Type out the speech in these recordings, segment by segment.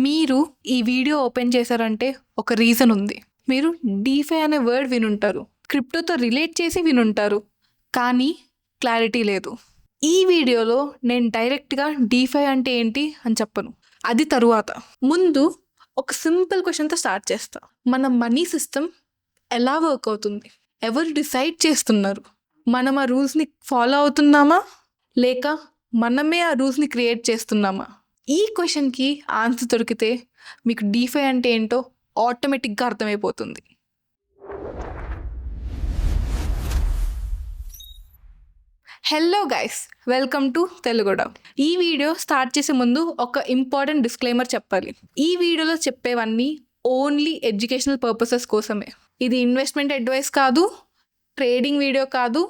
మీరు ఈ video open చేశారంటే ఒక రీజన్ ఉంది. మీరు డీఫై అనే వర్డ్ వినుంటారు, క్రిప్టోతో రిలేట్ చేసి వినుంటారు, కానీ క్లారిటీ లేదు. ఈ వీడియోలో నేను డైరెక్ట్గా డీఫై అంటే ఏంటి అని చెప్పను, అది తరువాత. ముందు ఒక సింపుల్ క్వశ్చన్తో స్టార్ట్ చేస్తా. మన మనీ సిస్టమ్ ఎలా వర్క్ అవుతుంది? ఎవరు డిసైడ్ చేస్తున్నారు? మనం ఆ రూల్స్ని ఫాలో అవుతున్నామా, లేక మనమే ఆ రూల్స్ని క్రియేట్ చేస్తున్నామా? ఈ క్వశ్చన్కి ఆన్సర్ దొరికితే మీకు డీఫై అంటే ఏంటో ఆటోమేటిక్గా అర్థమైపోతుంది. Hello guys, welcome to Teluguda. ఈ వీడియో స్టార్ట్ చేసే ముందు ఒక ఇంపార్టెంట్ డిస్క్లైమర్ చెప్పాలి. ఈ వీడియోలో చెప్పేవన్నీ ఓన్లీ ఎడ్యుకేషనల్ పర్పసెస్ కోసమే. ఇది ఇన్వెస్ట్మెంట్ అడ్వైస్ కాదు, ట్రేడింగ్ వీడియో కాదు.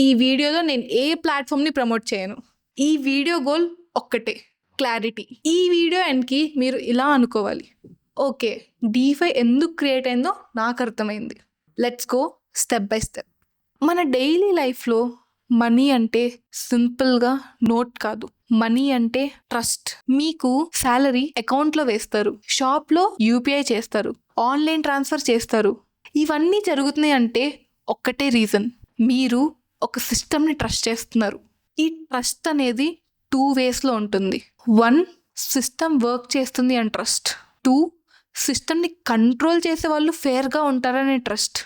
ఈ వీడియోలో నేను ఏ ప్లాట్ఫామ్ని ప్రమోట్ చేయను. ఈ వీడియో గోల్ ఒక్కటే, క్లారిటీ. ఈ వీడియో ఎండ్కి మీరు ఇలా అనుకోవాలి, ఓకే డీఫై ఎందుకు క్రియేట్ అయిందో నాకు అర్థమైంది. Let's go step by step. మన డైలీ లైఫ్లో మనీ అంటే సింపుల్గా నోట్ కాదు, మనీ అంటే ట్రస్ట్. మీకు శాలరీ అకౌంట్లో వేస్తారు, షాప్లో యూపీఐ చేస్తారు, ఆన్లైన్ ట్రాన్స్ఫర్ చేస్తారు. ఇవన్నీ జరుగుతున్నాయి అంటే ఒక్కటే రీజన్, మీరు ఒక సిస్టమ్ని ట్రస్ట్ చేస్తున్నారు. ఈ ట్రస్ట్ అనేది 2 వేస్లో ఉంటుంది. 1, సిస్టమ్ వర్క్ చేస్తుంది అని ట్రస్ట్. 2, సిస్టమ్ని కంట్రోల్ చేసే వాళ్ళు ఫేర్గా ఉంటారనే ట్రస్ట్.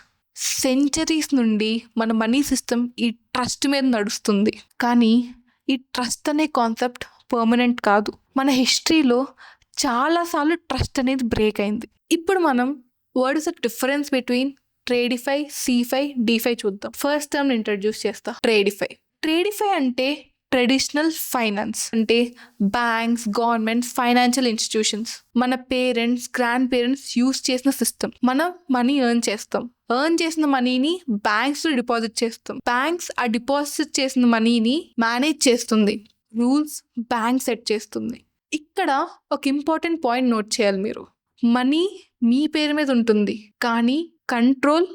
సెంచరీస్ నుండి మన మనీ సిస్టమ్ ఈ ట్రస్ట్ మీద నడుస్తుంది. కానీ ఈ ట్రస్ట్ అనే కాన్సెప్ట్ పర్మనెంట్ కాదు. మన హిస్టరీలో చాలాసార్లు ట్రస్ట్ అనేది బ్రేక్ అయింది. ఇప్పుడు మనం what is the difference between TradFi, CeFi, DeFi చూద్దాం. ఫస్ట్ టర్మ్ ఇంట్రడ్యూస్ చేస్తా, ట్రేడిఫై. ట్రేడిఫై అంటే ట్రెడిషనల్ ఫైనాన్స్, అంటే బ్యాంక్స్, గవర్నమెంట్స్, ఫైనాన్షియల్ ఇన్స్టిట్యూషన్స్, మన పేరెంట్స్, గ్రాండ్ పేరెంట్స్ యూస్ చేసిన సిస్టమ్. మనం మనీ ఎర్న్ చేస్తాం, ఎర్న్ చేసిన మనీని బ్యాంక్స్లో డిపాజిట్ చేస్తాం, బ్యాంక్స్ ఆ డిపాజిట్ చేసిన మనీని మేనేజ్ చేస్తుంది, రూల్స్ బ్యాంక్ సెట్ చేస్తుంది. ఇక్కడ ఒక ఇంపార్టెంట్ పాయింట్ నోట్ చేయాలి మీరు. మనీ మీ పేరు మీద ఉంటుంది, కానీ కంట్రోల్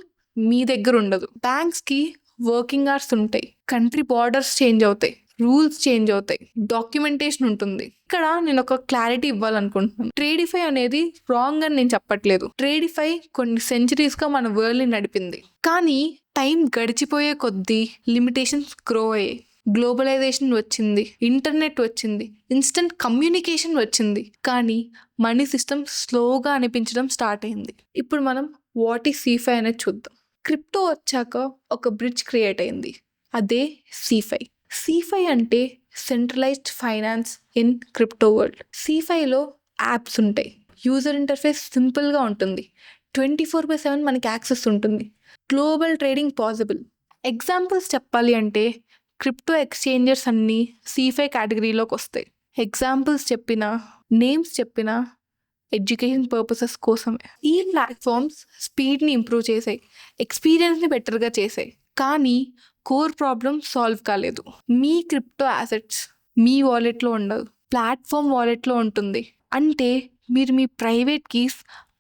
మీ దగ్గర ఉండదు. బ్యాంక్స్కి వర్కింగ్ అవర్స్ ఉంటాయి, కంట్రీ బార్డర్స్ చేంజ్ అవుతాయి, రూల్స్ చేంజ్ అవుతాయి, డాక్యుమెంటేషన్ ఉంటుంది. ఇక్కడ నేను ఒక క్లారిటీ ఇవ్వాలనుకుంటున్నాను. ట్రేడిఫై అనేది రాంగ్ అని నేను చెప్పట్లేదు. ట్రేడిఫై కొన్ని సెంచరీస్గా మన వరల్డ్ని నడిపింది. కానీ టైం గడిచిపోయే కొద్దీ లిమిటేషన్స్ గ్రో అయ్యాయి. గ్లోబలైజేషన్ వచ్చింది, ఇంటర్నెట్ వచ్చింది, ఇన్స్టెంట్ కమ్యూనికేషన్ వచ్చింది. కానీ మనీ సిస్టమ్ స్లోగా అనిపించడం స్టార్ట్ అయింది. ఇప్పుడు మనం వాట్ ఈస్ సీఫై అనేది చూద్దాం. క్రిప్టో వచ్చాక ఒక బ్రిడ్జ్ క్రియేట్ అయింది, అదే సీఫై. సీఫై అంటే centralised finance in crypto world. సీఫైలో యాప్స్ ఉంటాయి, యూజర్ ఇంటర్ఫేస్ సింపుల్గా ఉంటుంది, 24/7 మనకి యాక్సెస్ ఉంటుంది, గ్లోబల్ ట్రేడింగ్ పాసిబుల్. ఎగ్జాంపుల్స్ చెప్పాలి అంటే క్రిప్టో ఎక్స్చేంజర్స్ అన్నీ సీఫై కేటగిరీలోకి వస్తాయి. ఎగ్జాంపుల్స్ చెప్పిన, నేమ్స్ చెప్పిన ఎడ్యుకేషన్ పర్పసెస్ కోసమే. ఈ ప్లాట్ఫామ్స్ స్పీడ్ని ఇంప్రూవ్ చేసాయి, ఎక్స్పీరియన్స్ని బెటర్గా చేసాయి, కానీ కోర్ ప్రాబ్లం సాల్వ్ కాలేదు. మీ క్రిప్టో యాసెట్స్ మీ వాలెట్లో ఉండదు, ప్లాట్ఫామ్ వాలెట్లో ఉంటుంది. అంటే మీరు మీ ప్రైవేట్ కీస్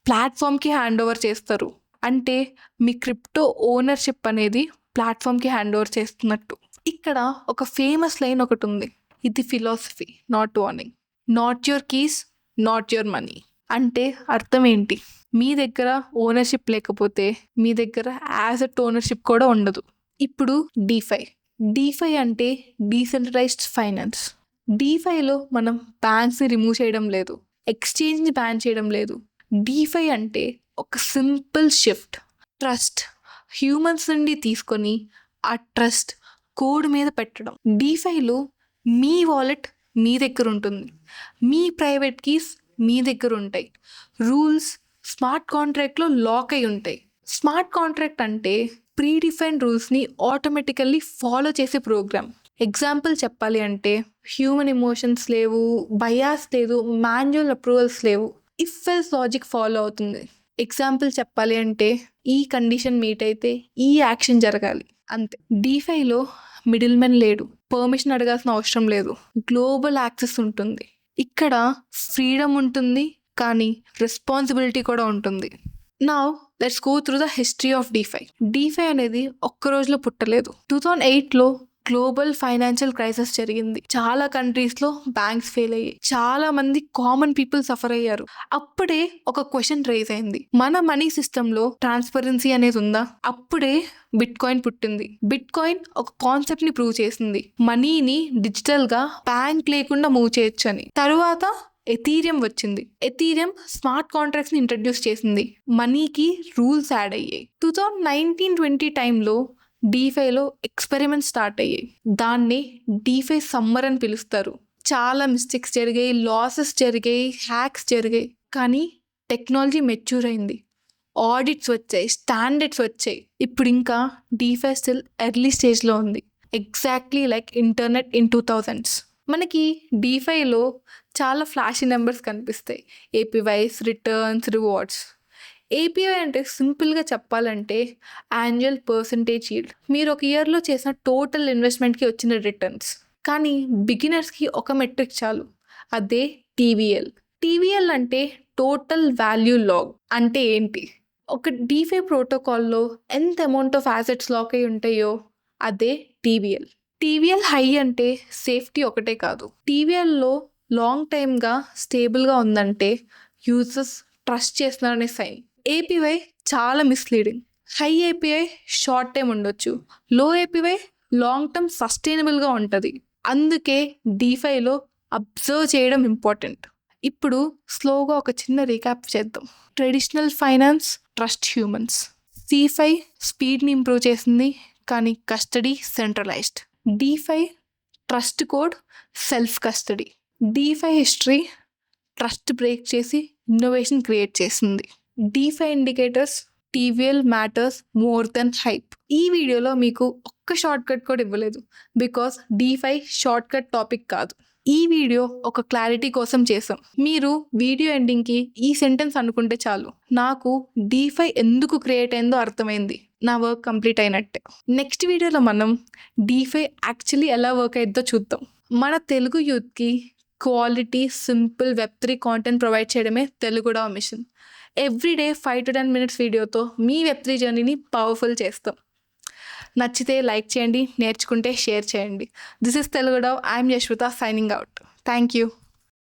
ప్లాట్ఫామ్కి హ్యాండ్ ఓవర్ చేస్తారు. అంటే మీ క్రిప్టో ఓనర్షిప్ అనేది ప్లాట్ఫామ్కి హ్యాండ్ ఓవర్ చేస్తున్నట్టు. ఇక్కడ ఒక ఫేమస్ లైన్ ఒకటి ఉంది, ఇది philosophy not warning. Not your keys, not your money. అంటే అర్థం ఏంటి? మీ దగ్గర ఓనర్షిప్ లేకపోతే మీ దగ్గర యాసెట్ ఓనర్షిప్ కూడా ఉండదు. ఇప్పుడు డీఫై. డీఫై అంటే డీసెంట్రలైజ్డ్ ఫైనాన్స్. డీఫైలో మనం బ్యాంక్స్ని రిమూవ్ చేయడం లేదు, ఎక్స్చేంజ్ని బ్యాన్ చేయడం లేదు. డీఫై అంటే ఒక సింపుల్ షిఫ్ట్, ట్రస్ట్ హ్యూమన్స్ నుండి తీసుకొని ఆ ట్రస్ట్ కోడ్ మీద పెట్టడం. డీఫైలో మీ వాలెట్ మీ దగ్గర ఉంటుంది, మీ ప్రైవేట్ కీస్ మీ దగ్గర ఉంటాయి, రూల్స్ స్మార్ట్ కాంట్రాక్ట్లో లాక్ అయి ఉంటాయి. స్మార్ట్ కాంట్రాక్ట్ అంటే ప్రీడిఫైన్డ్ రూల్స్ని ఆటోమేటికల్లీ ఫాలో చేసే ప్రోగ్రామ్. ఎగ్జాంపుల్ చెప్పాలి అంటే హ్యూమన్ ఎమోషన్స్ లేవు, బయాస్ లేదు, మాన్యువల్ అప్రూవల్స్ లేవు, ఇఫ్ ఎల్స్ లాజిక్ ఫాలో అవుతుంది. ఎగ్జాంపుల్ చెప్పాలి అంటే ఈ కండిషన్ మీట్ అయితే ఈ యాక్షన్ జరగాలి, అంతే. డీఫైలో మిడిల్ మెన్ లేడు, పర్మిషన్ అడగాల్సిన అవసరం లేదు, గ్లోబల్ యాక్సెస్ ఉంటుంది. ఇక్కడ ఫ్రీడమ్ ఉంటుంది, కానీ రెస్పాన్సిబిలిటీ కూడా ఉంటుంది. Now let's go through the history of DeFi. DeFi అనేది ఒక్క రోజులో పుట్టలేదు. 2008లో గ్లోబల్ ఫైనాన్షియల్ క్రైసిస్ జరిగింది. చాలా కంట్రీస్లో బ్యాంక్స్ ఫెయిల్ అయ్యాయి. చాలా మంది కామన్ పీపుల్ సఫర్ అయ్యారు. అప్పుడే ఒక క్వశ్చన్ రైజ్ అయింది, మన మనీ సిస్టంలో ట్రాన్స్పరెన్సీ అనేది ఉందా? అప్పుడే బిట్ కాయిన్ పుట్టింది. బిట్ కాయిన్ ఒక కాన్సెప్ట్ ని ప్రూవ్ చేసింది, మనీని డిజిటల్ గా బ్యాంక్ లేకుండా మూవ్ చేయొచ్చు అని. తరువాత ఎథీరియం వచ్చింది. ఎథీరియం స్మార్ట్ కాంట్రాక్ట్స్ ని ఇంట్రడ్యూస్ చేసింది. మనీకి రూల్స్ యాడ్ అయ్యాయి. 2019-20 టైంలో డీఫైలో ఎక్స్పెరిమెంట్ స్టార్ట్ అయ్యాయి. దాన్ని డీఫై సమ్మర్ అని పిలుస్తారు. చాలా మిస్టేక్స్ జరిగాయి, లాసెస్ జరిగాయి, హ్యాక్స్ జరిగాయి. కానీ టెక్నాలజీ మెచ్యూర్ అయింది, ఆడిట్స్ వచ్చాయి, స్టాండర్డ్స్ వచ్చాయి. ఇప్పుడు ఇంకా డీఫై స్టిల్ ఎర్లీ స్టేజ్లో ఉంది, exactly like internet in 2000s. మనకి డీఫైలో చాలా ఫ్లాషీ నెంబర్స్ కనిపిస్తాయి, ఏపీవైస్, రిటర్న్స్, రివార్డ్స్. ఏపీవై అంటే సింపుల్గా చెప్పాలంటే యాన్యువల్ పర్సంటేజ్ ఈల్డ్. మీరు ఒక ఇయర్లో చేసిన టోటల్ ఇన్వెస్ట్మెంట్కి వచ్చిన రిటర్న్స్. కానీ బిగినర్స్కి ఒక మెట్రిక్ చాలు, అదే టీవీఎల్. టీవీఎల్ అంటే టోటల్ వాల్యూ లాగ్. అంటే ఏంటి? ఒక డీఫై ప్రోటోకాల్లో ఎంత అమౌంట్ ఆఫ్ యాసెట్స్ లాక్ అయి ఉంటాయో అదే టీవీఎల్. టీవీఎల్ హై అంటే సేఫ్టీ ఒకటే కాదు, టీవీఎల్లో లాంగ్ టైమ్గా స్టేబుల్గా ఉందంటే యూజర్స్ ట్రస్ట్ చేస్తున్నారనే సైన్. ఏపీవై చాలా misleading. High API short time ఉండొచ్చు, లో ఏపీవై లాంగ్ టర్మ్ సస్టైనబుల్గా ఉంటుంది. అందుకే డీఫైలో అబ్జర్వ్ చేయడం ఇంపార్టెంట్. ఇప్పుడు స్లోగా ఒక చిన్న రీక్యాప్ చేద్దాం. Traditional finance trust humans. CeFi స్పీడ్ని ఇంప్రూవ్ చేసింది, కానీ custody centralised. DeFi trust code self custody. DeFi history trust break చేసి ఇన్నోవేషన్ క్రియేట్ చేసింది. DeFi indicators TVL matters more than hype. ఈ వీడియోలో మీకు ఒక్క షార్ట్ కట్ కూడా ఇవ్వలేదు, because DeFi short cut topic కాదు. ఈ వీడియో ఒక క్లారిటీ కోసం చేసాం. మీరు వీడియో ఎండింగ్కి ఈ సెంటెన్స్ అనుకుంటే చాలు, నాకు డీఫై ఎందుకు క్రియేట్ అయిందో అర్థమైంది, నా వర్క్ కంప్లీట్ అయినట్టే. నెక్స్ట్ వీడియోలో మనం డీఫై యాక్చువల్లీ ఎలా వర్క్ అయిద్దో చూద్దాం. మన తెలుగు యూత్కి quality simple Web3 content provide చేయడమే తెలుగుడా మిషన్. ఎవ్రీడే 5 to 10 minutes వీడియోతో మీ Web3 జర్నీని పవర్ఫుల్ చేస్తాం. నచ్చితే లైక్ చేయండి, నేర్చుకుంటే షేర్ చేయండి. This is Teluguda. I'm Yashwitha signing out. Thank you.